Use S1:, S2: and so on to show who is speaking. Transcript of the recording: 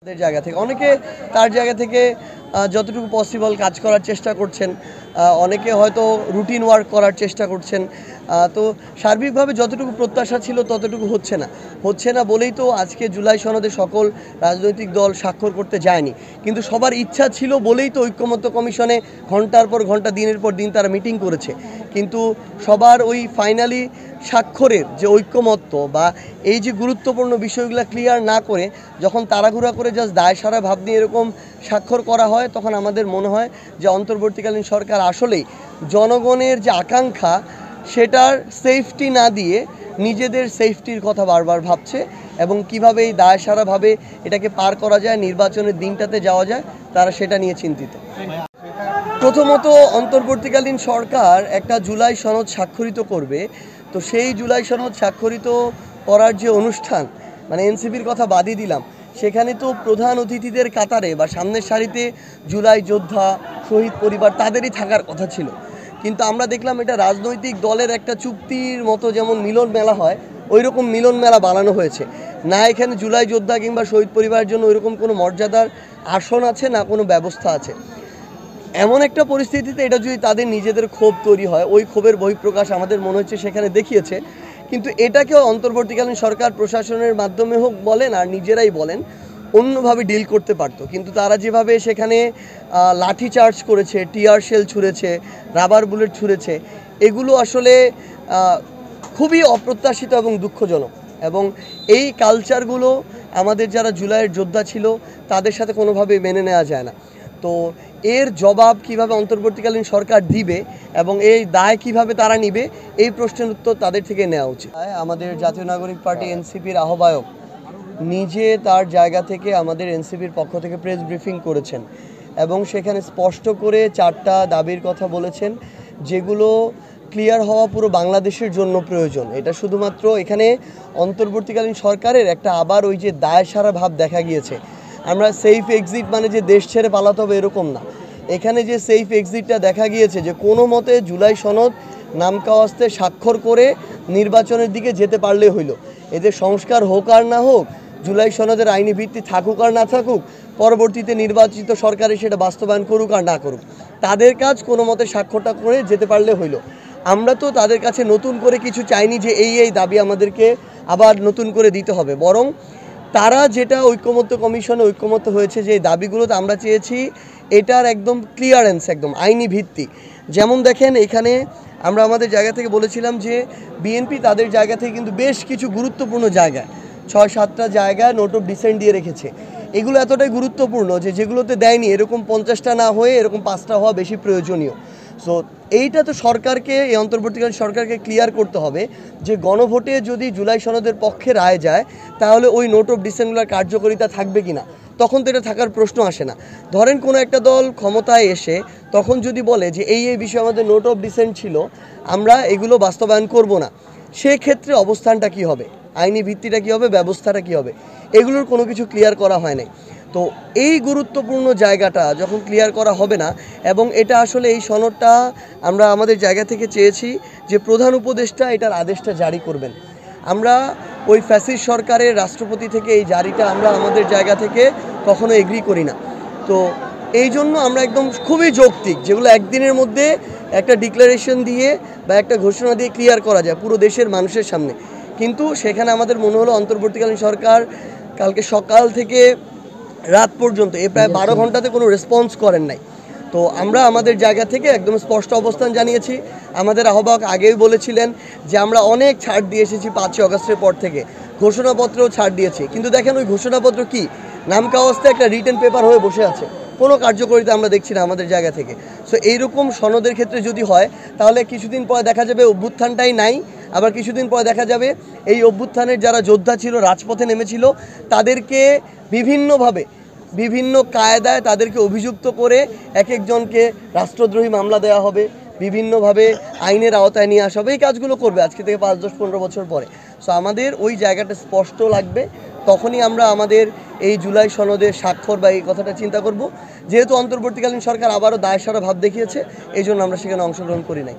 S1: জায়গা থেকে অনেকে তার জায়গা থেকে যতটুকু পসিবল কাজ করার চেষ্টা করছেন, অনেকে হয়তো রুটিন ওয়ার্ক করার চেষ্টা করছেন। তো সার্বিকভাবে যতটুকু প্রত্যাশা ছিল ততটুকু হচ্ছে না বলেই তো আজকে জুলাই সনদে সকল রাজনৈতিক দল স্বাক্ষর করতে যায়নি। কিন্তু সবার ইচ্ছা ছিল বলেই তো ঐক্যমত্য কমিশনে ঘন্টার পর ঘন্টা দিনের পর দিন তারা মিটিং করেছে। কিন্তু সবার ওই ফাইনালি স্বাক্ষরের যে ঐক্যমত্য বা এই যে গুরুত্বপূর্ণ বিষয়গুলো ক্লিয়ার না করে যখন তাড়াহুড়া করে জাস্ট দায় সারা ভাব নিয়ে এরকম স্বাক্ষর করা হয়, তখন আমাদের মনে হয় যে অন্তর্বর্তীকালীন সরকার আসলেই জনগণের যে আকাঙ্ক্ষা সেটার সেফটি না দিয়ে নিজেদের সেফটির কথা বারবার ভাবছে এবং কিভাবে এই দায় সারাভাবে এটাকে পার করা যায়, নির্বাচনের দিনটাতে যাওয়া যায়, তারা সেটা নিয়ে চিন্তিত। প্রথমত অন্তর্বর্তীকালীন সরকার একটা জুলাই সনদ স্বাক্ষরিত করবে, তো সেই জুলাই সনদ স্বাক্ষরিত করার যে অনুষ্ঠান, মানে এনসিপির কথা বাদই দিলাম, সেখানে তো প্রধান অতিথিদের কাতারে বা সামনের সারিতে জুলাই যোদ্ধা, শহীদ পরিবার তাদেরই থাকার কথা ছিল। কিন্তু আমরা দেখলাম এটা রাজনৈতিক দলের একটা চুক্তির মতো, যেমন মিলন মেলা হয় ওই রকম মিলন মেলা বানানো হয়েছে। না এখানে জুলাই যোদ্ধা কিংবা শহীদ পরিবারের জন্য ওইরকম কোনো মর্যাদার আসন আছে, না কোনো ব্যবস্থা আছে। এমন একটা পরিস্থিতিতে এটা যদি তাদের নিজেদের ক্ষোভ তৈরি হয়, ওই ক্ষোভের বহিঃপ্রকাশ আমাদের মনে হচ্ছে সেখানে দেখিয়েছে। কিন্তু এটাকেও অন্তর্বর্তীকালীন সরকার প্রশাসনের মাধ্যমে হোক বলেন আর নিজেরাই বলেন অন্যভাবে ডিল করতে পারতো। কিন্তু তারা যেভাবে সেখানে লাঠি চার্জ করেছে, টিয়ার শেল ছুঁড়েছে, রাবার বুলেট ছুঁড়েছে, এগুলো আসলে খুবই অপ্রত্যাশিত এবং দুঃখজনক। এবং এই কালচারগুলো আমাদের যারা জুলাইয়ের যোদ্ধা ছিল তাদের সাথে কোনোভাবে মেনে নেওয়া যায় না। তো এর জবাব কিভাবে অন্তর্বর্তীকালীন সরকার দিবে এবং এই দায় কিভাবে তারা নিবে, এই প্রশ্নের উত্তর তাদের থেকে নেওয়া উচিত। আমাদের জাতীয় নাগরিক পার্টি এনসিপির আহ্বায়ক নিজে তার জায়গা থেকে আমাদের এনসিপির পক্ষ থেকে প্রেস ব্রিফিং করেছেন এবং সেখানে স্পষ্ট করে 4টা দাবির কথা বলেছেন, যেগুলো ক্লিয়ার হওয়া পুরো বাংলাদেশের জন্য প্রয়োজন। এটা শুধুমাত্র এখানে অন্তর্বর্তীকালীন সরকারের একটা আবার ওই যে দায় সারা ভাব দেখা গিয়েছে। আমরা সেফ এক্সিট মানে যে দেশ ছেড়ে পালাতে হবে এরকম না। এখানে যে সেফ এক্সিটটা দেখা গিয়েছে যে কোনো মতে জুলাই সনদ নামকাওয়াস্তে স্বাক্ষর করে নির্বাচনের দিকে যেতে পারলে হইল। এদের সংস্কার হোক আর না হোক, জুলাই সনদের আইনি ভিত্তি থাকুক আর না থাকুক, পরবর্তীতে নির্বাচিত সরকারে সেটা বাস্তবায়ন করুক আর না করুক, তাদের কাজ কোনো মতে স্বাক্ষরটা করে যেতে পারলে হইল। আমরা তো তাদের কাছে নতুন করে কিছু চাইনি যে এই দাবি আমাদেরকে আবার নতুন করে দিতে হবে, বরং তারা যেটা ঐক্যমত্য কমিশনে ঐক্যমত্য হয়েছে যে দাবিগুলোতে আমরা চেয়েছি এটার একদম ক্লিয়ারেন্স, একদম আইনি ভিত্তি। যেমন দেখেন এখানে আমরা আমাদের জায়গা থেকে বলেছিলাম যে বিএনপি তাদের জায়গা থেকে কিন্তু বেশ কিছু গুরুত্বপূর্ণ জায়গায় 6-7টা জায়গায় নোট অফ ডিসেন্ট দিয়ে রেখেছে। এগুলো এতটাই গুরুত্বপূর্ণ যে যেগুলোতে দেয়নি এরকম 50টা না হয়ে এরকম 5টা হওয়া বেশি প্রয়োজনীয়। সো এইটা তো সরকারকে, এই অন্তর্বর্তীকালীন সরকারকে ক্লিয়ার করতে হবে যে গণভোটে যদি জুলাই সনদের পক্ষে রায় যায় তাহলে ওই নোট অফ ডিসেন্টগুলোর কার্যকারিতা থাকবে কি না। তখন তো এটা থাকার প্রশ্ন আসে না। ধরেন কোনো একটা দল ক্ষমতায় এসে তখন যদি বলে যে এই বিষয়ে আমাদের নোট অফ ডিসেন্ট ছিল, আমরা এগুলো বাস্তবায়ন করব না, সেক্ষেত্রে অবস্থানটা কি হবে, আইনি ভিত্তিটা কী হবে, ব্যবস্থাটা কী হবে, এগুলোর কোনো কিছু ক্লিয়ার করা হয় নাই। তো এই গুরুত্বপূর্ণ জায়গাটা যখন ক্লিয়ার করা হবে না, এবং এটা আসলে এই সনদটা আমরা আমাদের জায়গা থেকে চেয়েছি যে প্রধান উপদেষ্টা এটার আদেশটা জারি করবেন। আমরা ওই ফ্যাসিস্ট সরকারের রাষ্ট্রপতি থেকে এই জারিটা আমরা আমাদের জায়গা থেকে কখনো এগ্রি করি না। তো এই জন্য আমরা একদম খুবই যৌক্তিক, যেগুলো একদিনের মধ্যে একটা ডিক্লারেশন দিয়ে বা একটা ঘোষণা দিয়ে ক্লিয়ার করা যায় পুরো দেশের মানুষের সামনে। কিন্তু সেখানে আমাদের মনে হলো অন্তর্বর্তীকালীন সরকার কালকে সকাল থেকে রাত পর্যন্ত প্রায় 12 ঘন্টাতে কোনো রেসপন্স করেন নাই। তো আমরা আমাদের জায়গা থেকে একদম স্পষ্ট অবস্থান জানিয়েছি। আমাদের আহ্বায়ক আগেই বলেছিলেন যে আমরা অনেক ছাড় দিয়ে এসেছি 5ই আগস্টের পর থেকে, ঘোষণাপত্রও ছাড় দিয়েছি। কিন্তু দেখেন ওই ঘোষণাপত্র কি নামকাওয়াস্তে একটা রিটেন পেপার হয়ে বসে আছে, কোনো কার্যকারিতা আমরা দেখছি না আমাদের জায়গা থেকে। সো এইরকম সনদের ক্ষেত্রে যদি হয় তাহলে কিছুদিন পরে দেখা যাবে অভ্যুত্থানটাই নাই, আবার কিছুদিন পরে দেখা যাবে এই অভ্যুত্থানের যারা যোদ্ধা ছিল, রাজপথে নেমেছিল, তাদেরকে বিভিন্নভাবে বিভিন্ন কায়দায় তাদেরকে অভিযুক্ত করে এক একজনকে রাষ্ট্রদ্রোহী মামলা দেওয়া হবে, বিভিন্নভাবে আইনের আওতায় নিয়ে আসা হবে। এই কাজগুলো করবে আজকে থেকে 5, 10, 15 বছর পরে। সো আমাদের ওই জায়গাটা স্পষ্ট লাগবে, তখনই আমরা আমাদের এই জুলাই সনদের স্বাক্ষর বা এই কথাটা চিন্তা করব। যেহেতু অন্তর্বর্তীকালীন সরকার আবারও দায় সারা ভাব দেখিয়েছে, এই জন্য আমরা সেখানে অংশগ্রহণ করি নাই।